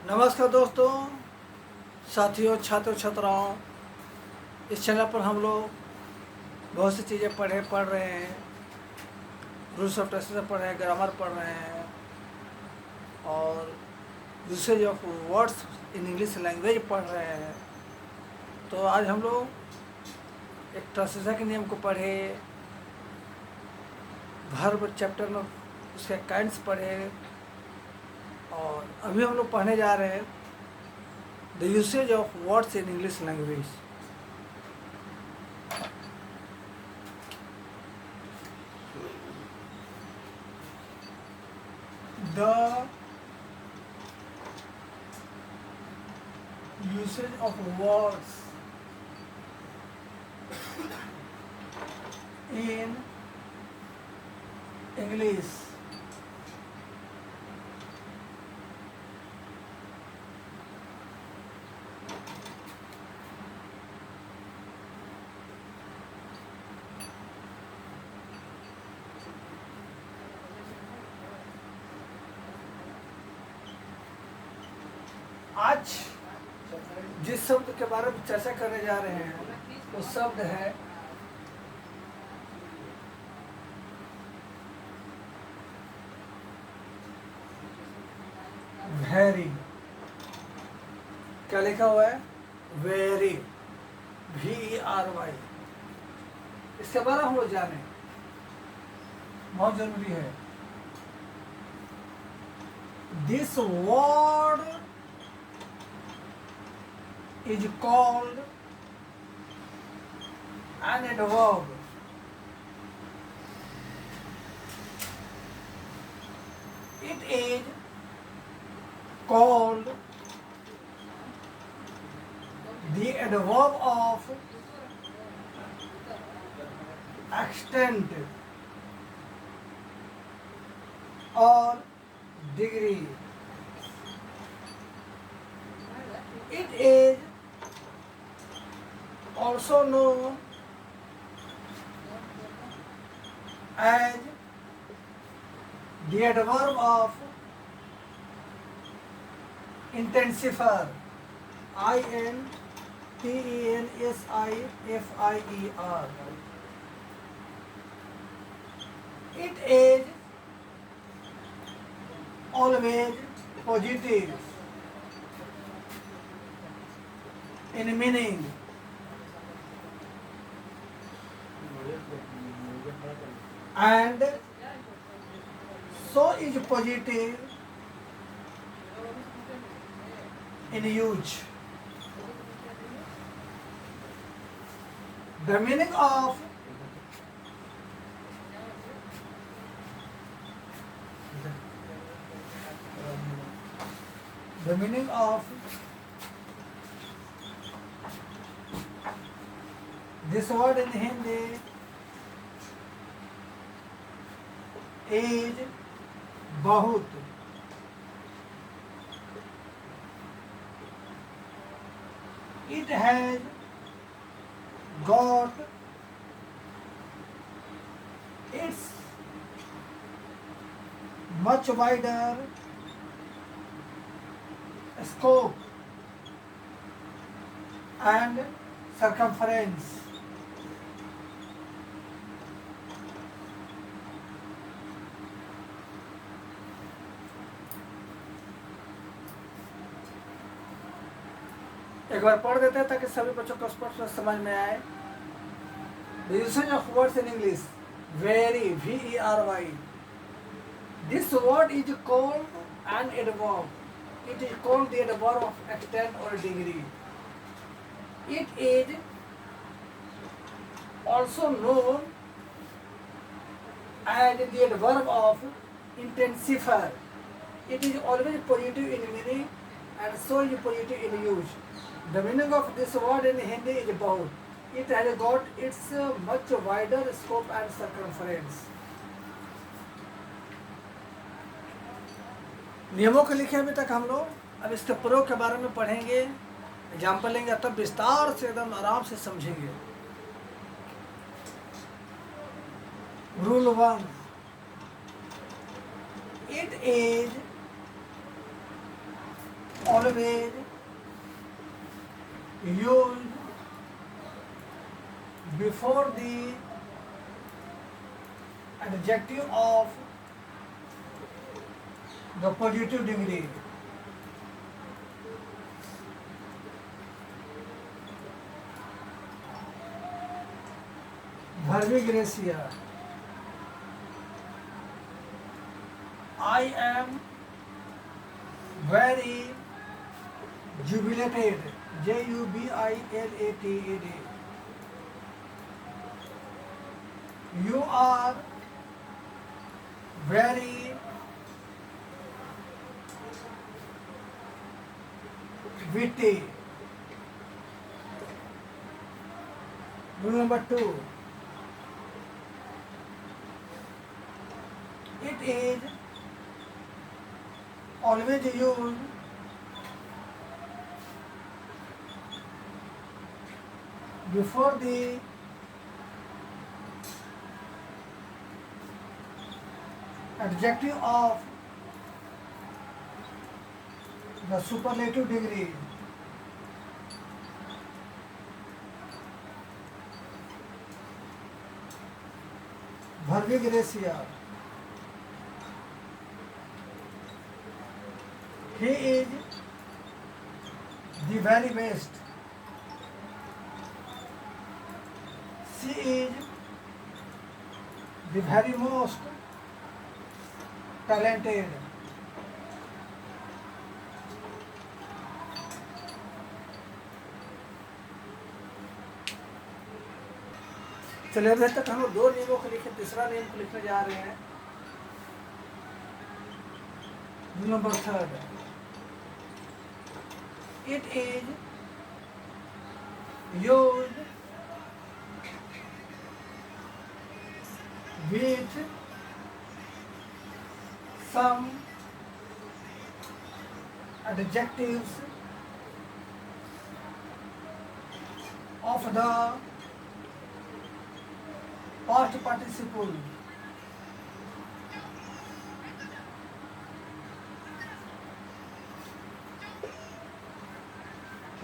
नमस्कार दोस्तों, साथियों, छात्र छात्राओं। इस चैनल पर हम लोग बहुत सी चीज़ें पढ़ रहे हैं। रूल्स ऑफ टेक्सेशन पढ़ रहे हैं, ग्रामर पढ़ रहे हैं और usage of words in English language पढ़ रहे हैं। तो आज हम लोग एक ट्रांसलेशन के नियम को पढ़े, वर्ब चैप्टर में उसके काइंड्स पढ़े और अभी हम लोग पढ़ने जा रहे हैं the usage of words in English language. The usage of words in English आज जिस शब्द के बारे में चर्चा करने जा रहे हैं वो शब्द है वेरी। क्या लिखा हुआ है? Very, VERY। इसके बारे में हम लोग जाने, बहुत जरूरी है। This word is called an adverb. It is called the adverb of extent or degree. It is also known as the adverb of intensifier, INTENSIFIER. It is always positive in meaning and so is positive in use. The meaning of this word in Hindi is बहुत। It has got its much wider scope and circumference. एक बार पढ़ देते हैं ताकि सभी बच्चों को स्पष्ट समझ में आए। The usage of words in English, very, VERY. This word is called an adverb. It is called the adverb of extent or degree. It is also known as the adverb of intensifier. It is always positive in meaning and so is positive in use. The meaning of this word in Hindi is बहुत. It has got its much wider scope and circumference. नियमों के लिखे अभी तक हम लोग, अब इसके प्रयोग के बारे में पढ़ेंगे, एग्जाम्पल लेंगे, तब विस्तार से एकदम आराम से समझेंगे। Rule 1, it is always used before the adjective of the positive degree. Verbi Gracia. I am very jubilated. Jubilated. You are very witty. Rule number 2. It is always used before the adjective of the superlative degree. Verbi Gracia. He is the very best. She is the very most talented. चलिए अभी तक हम लोग 2 नियमों को लिखे, तीसरा नियम को लिखने जा रहे हैं। Rule number 3. It is used with some adjectives of the past participle.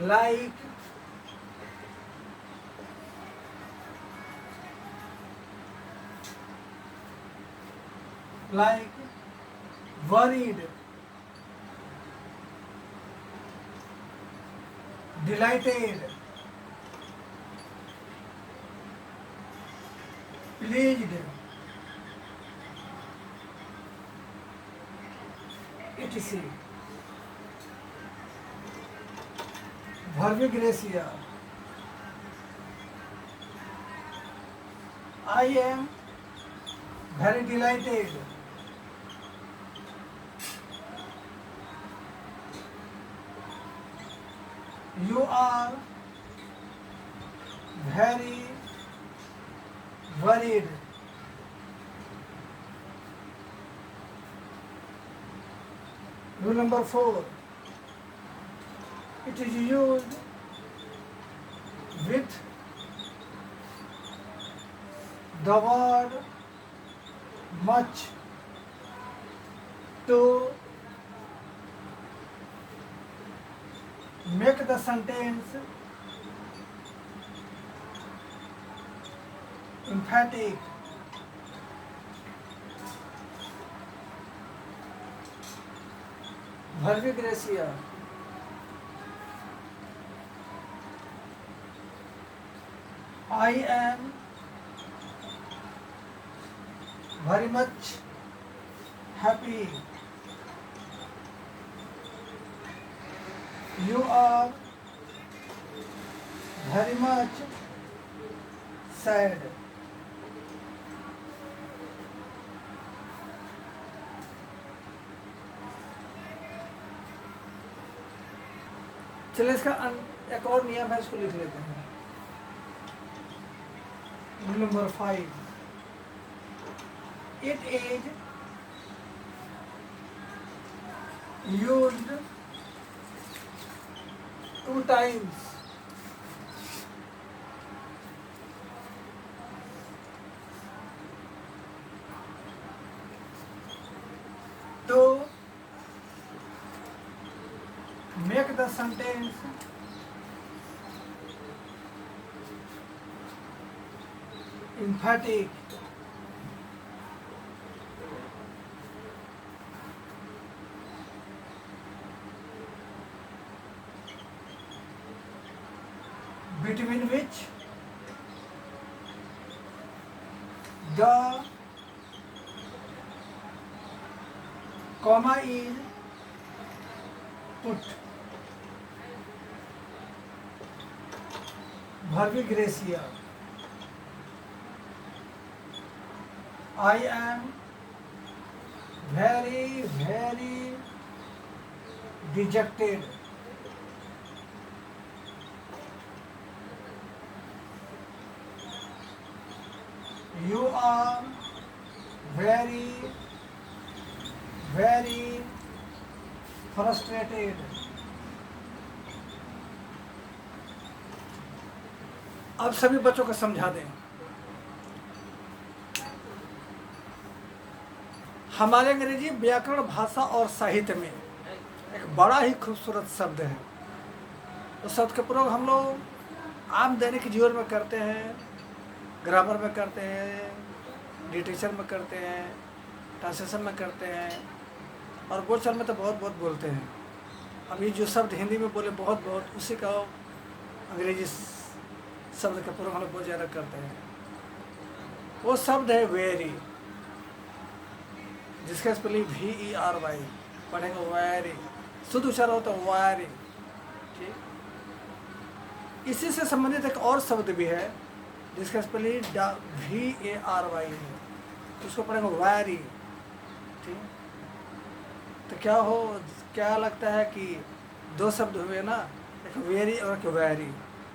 Like worried, delighted, pleased, etc. Verbi Gracia. I am very delighted. You are very worried. Rule number 4. It is used with the word much to make the sentence emphatic. Verbi Gracia. I am very much happy. You are very much sad. चलिए इसका एक और नियम है, इसको लिख लेते हैं। Rule number 5. It is used 2 times. To Make the sentence emphatic. Between which the comma is put. Verbi Gracia. I am very, very dejected. You are very, very frustrated. अब सभी बच्चों को समझा दें। हमारे अंग्रेजी व्याकरण, भाषा और साहित्य में एक बड़ा ही खूबसूरत शब्द है। उस शब्द का प्रयोग हम लोग आम दैनिक जीवन में करते हैं, ग्रामर में करते हैं, लिटरेचर में करते हैं, ट्रांसलेशन में करते हैं और बोलचाल में तो बहुत बहुत बोलते हैं। अभी जो शब्द हिंदी में बोले बहुत बहुत, उसी का अंग्रेजी शब्द का प्रयोग हम लोग बहुत ज़्यादा करते हैं। वो शब्द है वेरी, जिसका स्पेलिंग VERY पढ़ेंगे वेरी, शुद्ध उच्चारण होता है वायरी। ठीक, इसी से संबंधित एक और शब्द भी है जिसका स्पेलिंग VARY है, उसको पढ़ेंगे वायरी। ठीक, तो क्या लगता है कि दो शब्द हुए ना, एक वेरी और एक वैरी।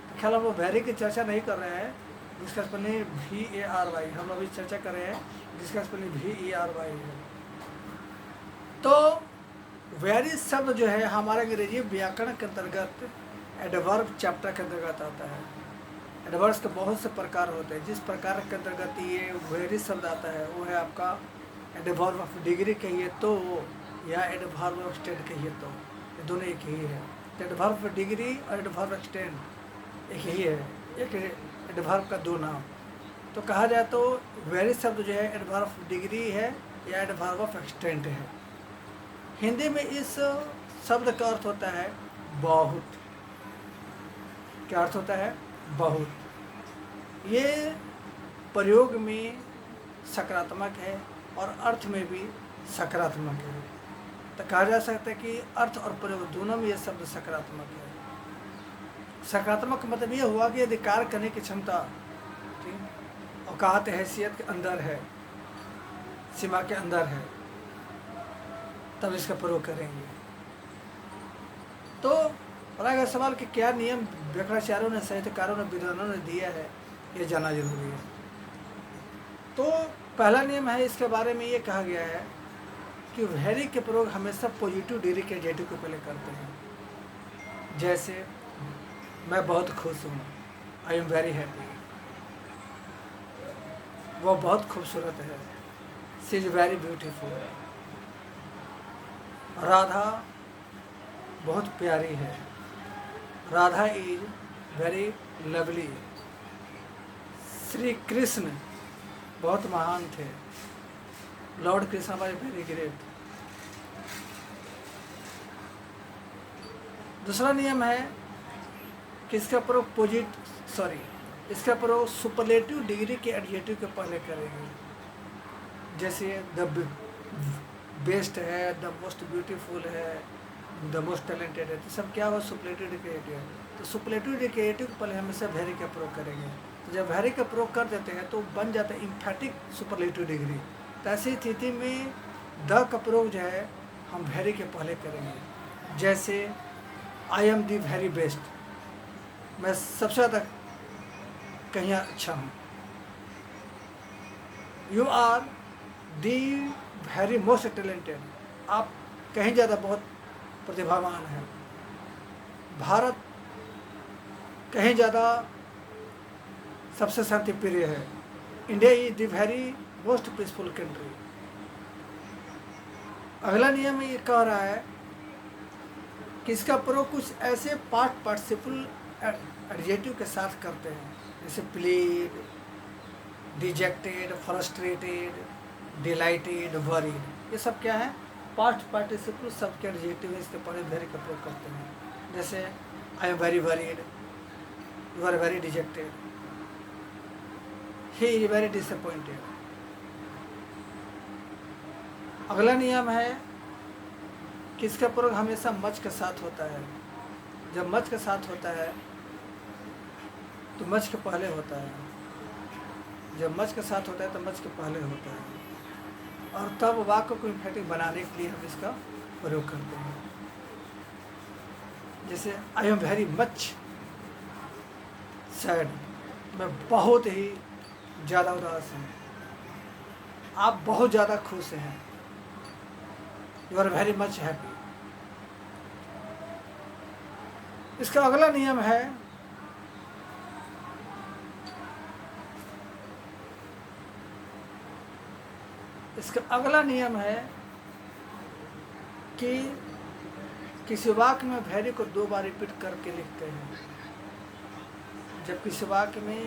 तो ख्याल हम लोग वैरी की चर्चा नहीं कर रहे हैं, जिसका स्पेलिंग VARY। हम अभी चर्चा कर रहे हैं जिसका स्पेलिंग VERY है। तो वेरी शब्द जो है हमारे अंग्रेजी व्याकरण के अंतर्गत एडवर्ब चैप्टर के अंतर्गत आता है। एडवर्ब्स के बहुत से प्रकार होते हैं, जिस प्रकार के अंतर्गत ये वेरी शब्द आता है वो है आपका एडवर्ब ऑफ डिग्री कहिए तो, या एडवर्ब ऑफ स्टेंड कहिए तो, ये दोनों एक ही है। तो एडवर्ब ऑफ डिग्री और एडवर्ब ऑफ स्टेंड एक ही है, एक एडवर्ब का दो नाम। तो कहा जाए तो वेरी शब्द जो है एडवर्ब ऑफ डिग्री है या एडवर्ब ऑफ एक्सटेंट है। हिंदी में इस शब्द का अर्थ होता है बहुत। क्या अर्थ होता है? बहुत। ये प्रयोग में सकारात्मक है और अर्थ में भी सकारात्मक है। तो कहा जा सकता है कि अर्थ और प्रयोग दोनों में ये शब्द सकारात्मक है। सकारात्मक मतलब ये हुआ कि यदि कार्य करने की क्षमता, ठीक, औकात हैसियत के अंदर है, सीमा के अंदर है, तब इसका प्रयोग करेंगे। तो बड़ा सवाल कि क्या नियम व्याकरणाचार्यों ने, साहित्यकारों ने, विद्वानों ने दिया है, ये जानना जरूरी है। तो पहला नियम है, इसके बारे में ये कहा गया है कि वेरी के प्रयोग हमेशा पॉजिटिव डिग्री के एडजेक्टिव को पहले करते हैं। जैसे मैं बहुत खुश हूँ, आई एम वेरी हैप्पी। वो बहुत खूबसूरत है, she is very beautiful. Radha बहुत प्यारी है, Radha is very lovely. Shri Krishna बहुत महान थे, Lord Krishna was very great. दूसरा नियम है कि इसका प्रयोग इसका प्रयोग सुपरलेटिव डिग्री के एडजेक्टिव के पहले करेंगे। जैसे द बेस्ट है, द मोस्ट ब्यूटीफुल है, द मोस्ट टैलेंटेड है, तो सब क्या हुआ? सुपरलेटिव डिक्रिएटिव। तो सुपरलेटिव डिक्रिएटिव पहले हमेशा वेरी का प्रयोग करेंगे। तो जब वेरी का प्रयोग कर देते हैं तो बन जाता है इम्फैटिक सुपरलेटिव डिग्री। तो ऐसी स्थिति में द का प्रयोग जो है हम वेरी के पहले करेंगे। जैसे I am the very best, मैं सबसे ज़्यादा कहीं अच्छा हूँ। You are the very most talented, आप कहीं ज़्यादा बहुत प्रतिभावान हैं। भारत कहीं ज़्यादा सबसे शांति प्रिय है। India is the very most peaceful country. अगला नियम ये कह रहा है कि इसका प्रयोग कुछ ऐसे पार्टिसिपल एडजेक्टिव के साथ करते हैं, जैसे plead, dejected, frustrated, dilated, worried. ये सब क्या है? पार्टिसिपल शब्द के एडजेक्टिव है, इसके पहले वेरी का प्रयोग करते हैं। जैसे I am very worried, you are very dejected, he is very disappointed. अगला नियम है कि इसका प्रयोग हमेशा मच के साथ होता है। जब मच के साथ होता है तो मच के पहले होता है, जब मच के साथ होता है तो मच के पहले होता है, और तब वाक्य को इम्फेटिक बनाने के लिए हम इसका प्रयोग करते हैं। जैसे I am very much sad, मैं बहुत ही ज़्यादा उदास हूँ, आप बहुत ज़्यादा खुश हैं, you are very much happy. इसका अगला नियम है कि किसी वाक्य में वेरी को 2 बार रिपीट करके लिखते हैं। जब किसी वाक्य में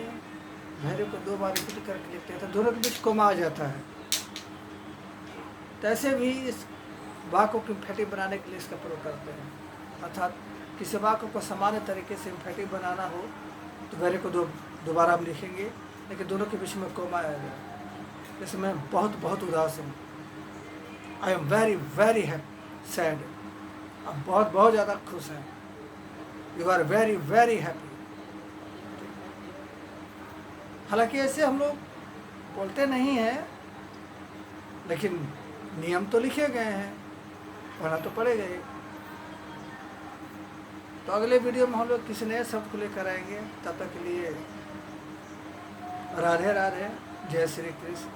वेरी को 2 बार रिपीट करके लिखते हैं तो दोनों के बीच कोमा आ जाता है। तो ऐसे भी इस वाक्य को इम्फेटिक बनाने के लिए इसका प्रयोग करते हैं। अर्थात किसी वाक्य को सामान्य तरीके से इम्फेटिक बनाना हो तो वेरी को दोबारा हम लिखेंगे, लेकिन दोनों के बीच में कोमा आएगा। जैसे मैं बहुत बहुत उदास हूँ, I am very very sad, आप बहुत बहुत ज़्यादा खुश हैं, you are very very happy. हालांकि ऐसे हम लोग बोलते नहीं हैं, लेकिन नियम तो लिखे गए हैं, पढ़ना तो पड़ेगा ही। तो अगले वीडियो में हम लोग किसी नए शब्द को लेकर आएंगे। तब तक के लिए राधे राधे, जय श्री कृष्ण।